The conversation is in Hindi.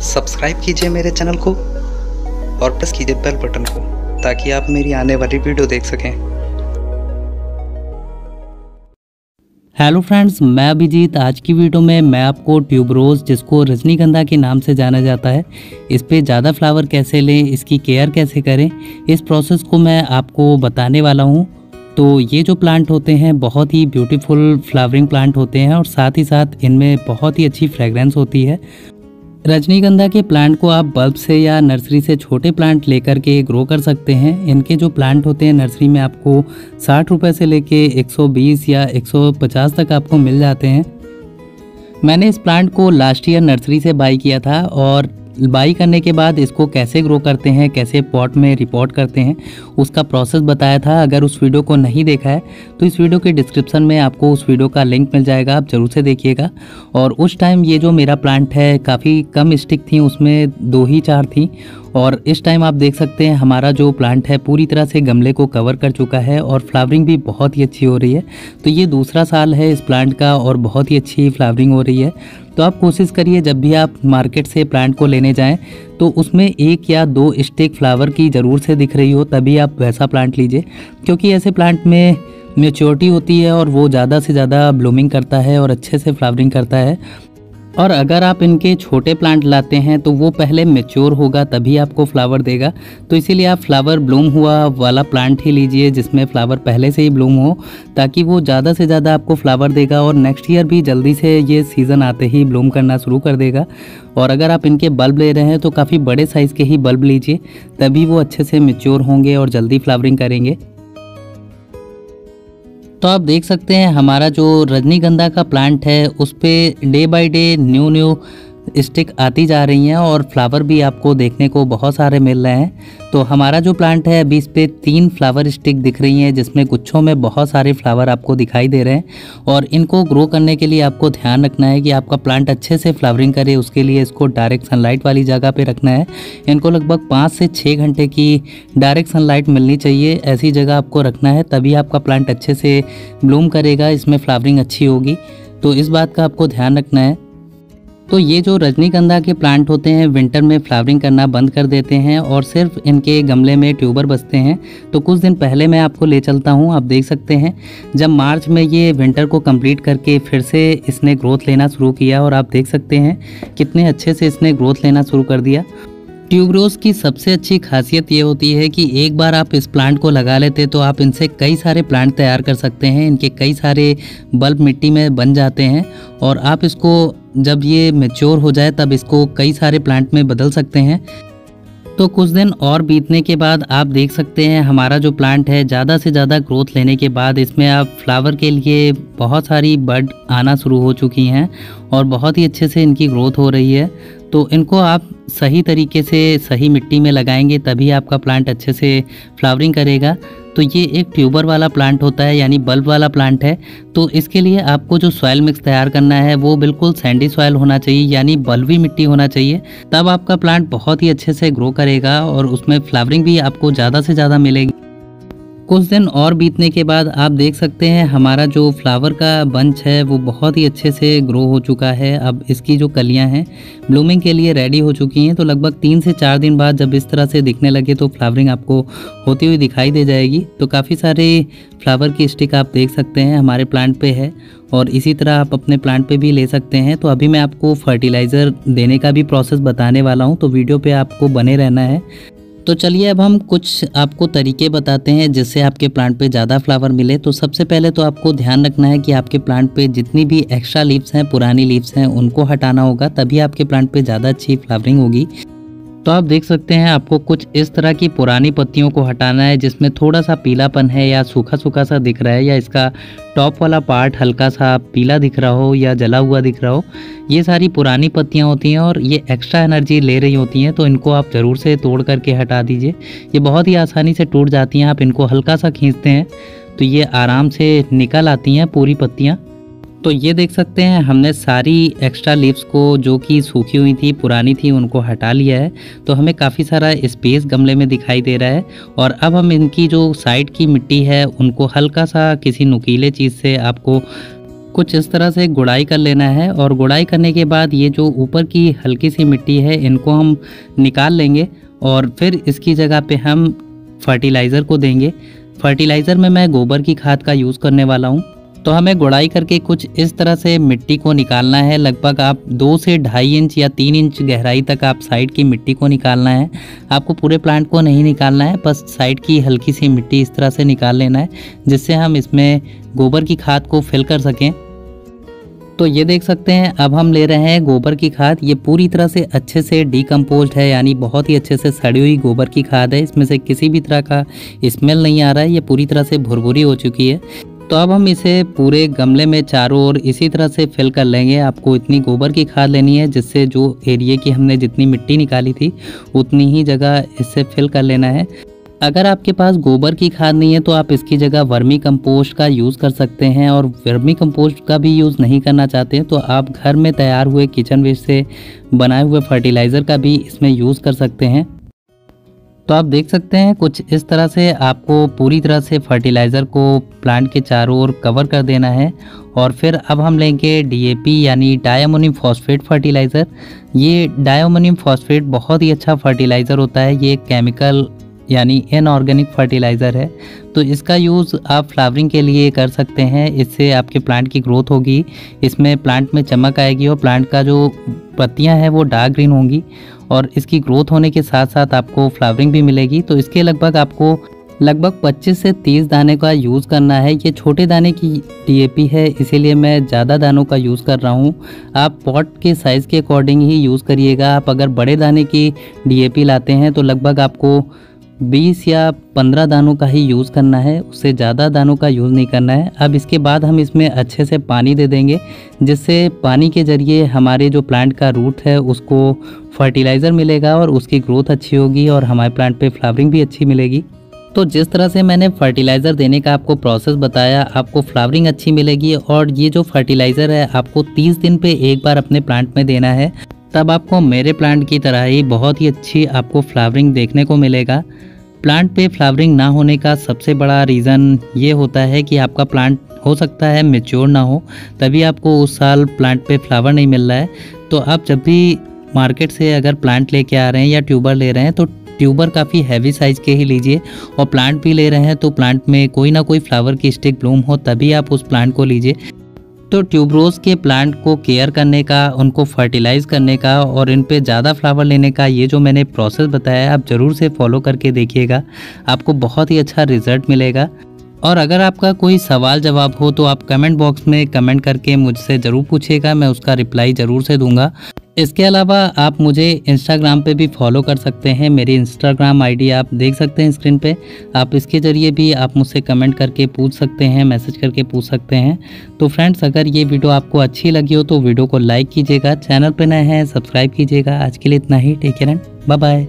सब्सक्राइब कीजिए मेरे चैनल को और प्रेस कीजिए बेल बटन को ताकि आप मेरी आने वाली वीडियो देख सकें। हेलो फ्रेंड्स, मैं अभिजीत। आज की वीडियो में मैं आपको ट्यूबरोज, जिसको रजनीगंधा के नाम से जाना जाता है, इस पे ज़्यादा फ्लावर कैसे लें, इसकी केयर कैसे करें, इस प्रोसेस को मैं आपको बताने वाला हूँ। तो ये जो प्लांट होते हैं बहुत ही ब्यूटीफुल फ्लावरिंग प्लांट होते हैं और साथ ही साथ इनमें बहुत ही अच्छी फ्रेगरेंस होती है। रजनीगंधा के प्लांट को आप बल्ब से या नर्सरी से छोटे प्लांट लेकर के ग्रो कर सकते हैं। इनके जो प्लांट होते हैं नर्सरी में आपको 60 रुपये से लेके 120 या 150 तक आपको मिल जाते हैं। मैंने इस प्लांट को लास्ट ईयर नर्सरी से बाई किया था और बाई करने के बाद इसको कैसे ग्रो करते हैं, कैसे पॉट में रिपोर्ट करते हैं, उसका प्रोसेस बताया था। अगर उस वीडियो को नहीं देखा है तो इस वीडियो के डिस्क्रिप्शन में आपको उस वीडियो का लिंक मिल जाएगा, आप ज़रूर से देखिएगा। और उस टाइम ये जो मेरा प्लांट है काफ़ी कम स्टिक थी, उसमें 2 ही 4 थी। और इस टाइम आप देख सकते हैं हमारा जो प्लांट है पूरी तरह से गमले को कवर कर चुका है और फ्लावरिंग भी बहुत ही अच्छी हो रही है। तो ये दूसरा साल है इस प्लांट का और बहुत ही अच्छी फ्लावरिंग हो रही है। तो आप कोशिश करिए जब भी आप मार्केट से प्लांट को लेने जाएं तो उसमें 1 या 2 स्टिक फ्लावर की ज़रूर से दिख रही हो, तभी आप वैसा प्लांट लीजिए, क्योंकि ऐसे प्लांट में मैच्योरिटी होती है और वो ज़्यादा से ज़्यादा ब्लूमिंग करता है और अच्छे से फ्लावरिंग करता है। और अगर आप इनके छोटे प्लांट लाते हैं तो वो पहले मैच्योर होगा तभी आपको फ्लावर देगा। तो इसीलिए आप फ्लावर ब्लूम हुआ वाला प्लांट ही लीजिए जिसमें फ्लावर पहले से ही ब्लूम हो, ताकि वो ज़्यादा से ज़्यादा आपको फ्लावर देगा और नेक्स्ट ईयर भी जल्दी से ये सीज़न आते ही ब्लूम करना शुरू कर देगा। और अगर आप इनके बल्ब ले रहे हैं तो काफ़ी बड़े साइज़ के ही बल्ब लीजिए, तभी वो अच्छे से मैच्योर होंगे और जल्दी फ्लावरिंग करेंगे। तो आप देख सकते हैं हमारा जो रजनीगंधा का प्लांट है उस पे day by day new stick आती जा रही हैं और फ्लावर भी आपको देखने को बहुत सारे मिल रहे हैं। तो हमारा जो प्लांट है अभी इस पे 3 फ्लावर स्टिक दिख रही हैं जिसमें गुच्छों में बहुत सारे फ्लावर आपको दिखाई दे रहे हैं। और इनको ग्रो करने के लिए आपको ध्यान रखना है कि आपका प्लांट अच्छे से फ्लावरिंग करे, उसके लिए इसको डायरेक्ट सनलाइट वाली जगह पे रखना है। इनको लगभग 5 से 6 घंटे की डायरेक्ट सनलाइट मिलनी चाहिए, ऐसी जगह आपको रखना है, तभी आपका प्लांट अच्छे से ब्लूम करेगा, इसमें फ्लावरिंग अच्छी होगी। तो इस बात का आपको ध्यान रखना है। तो ये जो रजनीगंधा के प्लांट होते हैं विंटर में फ्लावरिंग करना बंद कर देते हैं और सिर्फ इनके गमले में ट्यूबर बचते हैं। तो कुछ दिन पहले मैं आपको ले चलता हूँ। आप देख सकते हैं जब मार्च में ये विंटर को कंप्लीट करके फिर से इसने ग्रोथ लेना शुरू किया और आप देख सकते हैं कितने अच्छे से इसने ग्रोथ लेना शुरू कर दिया। ट्यूबरोज की सबसे अच्छी खासियत ये होती है कि एक बार आप इस प्लांट को लगा लेते तो आप इनसे कई सारे प्लांट तैयार कर सकते हैं। इनके कई सारे बल्ब मिट्टी में बन जाते हैं और आप इसको जब ये मैच्योर हो जाए तब इसको कई सारे प्लांट में बदल सकते हैं। तो कुछ दिन और बीतने के बाद आप देख सकते हैं हमारा जो प्लांट है ज़्यादा से ज़्यादा ग्रोथ लेने के बाद इसमें आप फ्लावर के लिए बहुत सारी बड आना शुरू हो चुकी हैं और बहुत ही अच्छे से इनकी ग्रोथ हो रही है। तो इनको आप सही तरीके से सही मिट्टी में लगाएंगे तभी आपका प्लांट अच्छे से फ्लावरिंग करेगा। तो ये एक ट्यूबर वाला प्लांट होता है, यानी बल्ब वाला प्लांट है। तो इसके लिए आपको जो सॉइल मिक्स तैयार करना है वो बिल्कुल सैंडी सॉइल होना चाहिए, यानी बलुई मिट्टी होना चाहिए, तब आपका प्लांट बहुत ही अच्छे से ग्रो करेगा और उसमें फ्लावरिंग भी आपको ज़्यादा से ज़्यादा मिलेगी। कुछ दिन और बीतने के बाद आप देख सकते हैं हमारा जो फ्लावर का बंच है वो बहुत ही अच्छे से ग्रो हो चुका है। अब इसकी जो कलियां हैं ब्लूमिंग के लिए रेडी हो चुकी हैं। तो लगभग 3 से 4 दिन बाद जब इस तरह से दिखने लगे तो फ्लावरिंग आपको होती हुई दिखाई दे जाएगी। तो काफ़ी सारे फ्लावर की स्टिक आप देख सकते हैं हमारे प्लांट पे है और इसी तरह आप अपने प्लांट पे भी ले सकते हैं। तो अभी मैं आपको फर्टिलाइज़र देने का भी प्रोसेस बताने वाला हूँ, तो वीडियो पे आपको बने रहना है। तो चलिए अब हम कुछ आपको तरीके बताते हैं जिससे आपके प्लांट पे ज़्यादा फ्लावर मिले। तो सबसे पहले तो आपको ध्यान रखना है कि आपके प्लांट पे जितनी भी एक्स्ट्रा लीव्स हैं, पुरानी लीव्स हैं, उनको हटाना होगा, तभी आपके प्लांट पे ज़्यादा अच्छी फ्लावरिंग होगी। तो आप देख सकते हैं आपको कुछ इस तरह की पुरानी पत्तियों को हटाना है जिसमें थोड़ा सा पीलापन है या सूखा सूखा सा दिख रहा है या इसका टॉप वाला पार्ट हल्का सा पीला दिख रहा हो या जला हुआ दिख रहा हो। ये सारी पुरानी पत्तियां होती हैं और ये एक्स्ट्रा एनर्जी ले रही होती हैं, तो इनको आप ज़रूर से तोड़ करके हटा दीजिए। ये बहुत ही आसानी से टूट जाती हैं। आप इनको हल्का सा खींचते हैं तो ये आराम से निकल आती हैं पूरी पत्तियाँ। तो ये देख सकते हैं हमने सारी एक्स्ट्रा लीव्स को जो कि सूखी हुई थी, पुरानी थी, उनको हटा लिया है। तो हमें काफ़ी सारा स्पेस गमले में दिखाई दे रहा है। और अब हम इनकी जो साइड की मिट्टी है उनको हल्का सा किसी नुकीले चीज़ से आपको कुछ इस तरह से गुड़ाई कर लेना है और गुड़ाई करने के बाद ये जो ऊपर की हल्की सी मिट्टी है इनको हम निकाल लेंगे और फिर इसकी जगह पे हम फर्टिलाइज़र को देंगे। फर्टिलाइज़र में मैं गोबर की खाद का यूज़ करने वाला हूँ। तो हमें गुड़ाई करके कुछ इस तरह से मिट्टी को निकालना है। लगभग आप 2 से 2.5 इंच या 3 इंच गहराई तक आप साइड की मिट्टी को निकालना है। आपको पूरे प्लांट को नहीं निकालना है, बस साइड की हल्की सी मिट्टी इस तरह से निकाल लेना है जिससे हम इसमें गोबर की खाद को फिल कर सकें। तो ये देख सकते हैं अब हम ले रहे हैं गोबर की खाद। ये पूरी तरह से अच्छे से डिकम्पोज्ड है, यानी बहुत ही अच्छे से सड़ी हुई गोबर की खाद है। इसमें से किसी भी तरह का स्मेल नहीं आ रहा है, ये पूरी तरह से भुरभुरी हो चुकी है। तो अब हम इसे पूरे गमले में चारों ओर इसी तरह से फिल कर लेंगे। आपको इतनी गोबर की खाद लेनी है जिससे जो एरिया की हमने जितनी मिट्टी निकाली थी उतनी ही जगह इससे फिल कर लेना है। अगर आपके पास गोबर की खाद नहीं है तो आप इसकी जगह वर्मी कंपोस्ट का यूज़ कर सकते हैं, और वर्मी कंपोस्ट का भी यूज़ नहीं करना चाहते हैं तो आप घर में तैयार हुए किचन वेस्ट से बनाए हुए फर्टिलाइज़र का भी इसमें यूज़ कर सकते हैं। तो आप देख सकते हैं कुछ इस तरह से आपको पूरी तरह से फर्टिलाइज़र को प्लांट के चारों ओर कवर कर देना है। और फिर अब हम लेंगे DAP यानी डायमोनियम फॉस्फेट फर्टिलाइज़र। ये डायमोनियम फॉस्फेट बहुत ही अच्छा फर्टिलाइज़र होता है। ये केमिकल यानी इनऑर्गेनिक फर्टिलाइज़र है, तो इसका यूज़ आप फ्लावरिंग के लिए कर सकते हैं। इससे आपके प्लांट की ग्रोथ होगी, इसमें प्लांट में चमक आएगी और प्लांट का जो पत्तियां हैं वो डार्क ग्रीन होंगी और इसकी ग्रोथ होने के साथ साथ आपको फ्लावरिंग भी मिलेगी। तो इसके आपको लगभग 25 से 30 दाने का यूज़ करना है। ये छोटे दाने की DAP है, इसीलिए मैं ज़्यादा दानों का यूज़ कर रहा हूँ। आप पॉट के साइज़ के अकॉर्डिंग ही यूज़ करिएगा। आप अगर बड़े दाने की DAP लाते हैं तो लगभग आपको 20 या 15 दानों का ही यूज़ करना है, उससे ज़्यादा दानों का यूज़ नहीं करना है। अब इसके बाद हम इसमें अच्छे से पानी दे देंगे, जिससे पानी के ज़रिए हमारे जो प्लांट का रूट है उसको फर्टिलाइज़र मिलेगा और उसकी ग्रोथ अच्छी होगी और हमारे प्लांट पे फ्लावरिंग भी अच्छी मिलेगी। तो जिस तरह से मैंने फर्टिलाइज़र देने का आपको प्रोसेस बताया, आपको फ्लावरिंग अच्छी मिलेगी। और ये जो फर्टिलाइज़र है आपको 30 दिन पे एक बार अपने प्लांट में देना है, तब आपको मेरे प्लांट की तरह ही बहुत ही अच्छी आपको फ्लावरिंग देखने को मिलेगा। प्लांट पे फ्लावरिंग ना होने का सबसे बड़ा रीज़न ये होता है कि आपका प्लांट हो सकता है मैच्योर ना हो, तभी आपको उस साल प्लांट पे फ्लावर नहीं मिल रहा है। तो आप जब भी मार्केट से अगर प्लांट लेके आ रहे हैं या ट्यूबर ले रहे हैं तो ट्यूबर काफ़ी हैवी साइज़ के ही लीजिए, और प्लांट भी ले रहे हैं तो प्लांट में कोई ना कोई फ्लावर की स्टिक ब्लूम हो तभी आप उस प्लांट को लीजिए। तो ट्यूबरोज के प्लांट को केयर करने का, उनको फर्टिलाइज़ करने का और इन पे ज़्यादा फ्लावर लेने का ये जो मैंने प्रोसेस बताया आप ज़रूर से फॉलो करके देखिएगा, आपको बहुत ही अच्छा रिज़ल्ट मिलेगा। और अगर आपका कोई सवाल जवाब हो तो आप कमेंट बॉक्स में कमेंट करके मुझसे ज़रूर पूछिएगा, मैं उसका रिप्लाई ज़रूर से दूंगा। इसके अलावा आप मुझे इंस्टाग्राम पे भी फॉलो कर सकते हैं। मेरी इंस्टाग्राम आईडी आप देख सकते हैं स्क्रीन पे। आप इसके ज़रिए भी आप मुझसे कमेंट करके पूछ सकते हैं, मैसेज करके पूछ सकते हैं। तो फ्रेंड्स, अगर ये वीडियो आपको अच्छी लगी हो तो वीडियो को लाइक कीजिएगा, चैनल पे नए हैं सब्सक्राइब कीजिएगा। आज के लिए इतना ही, take care and bye bye.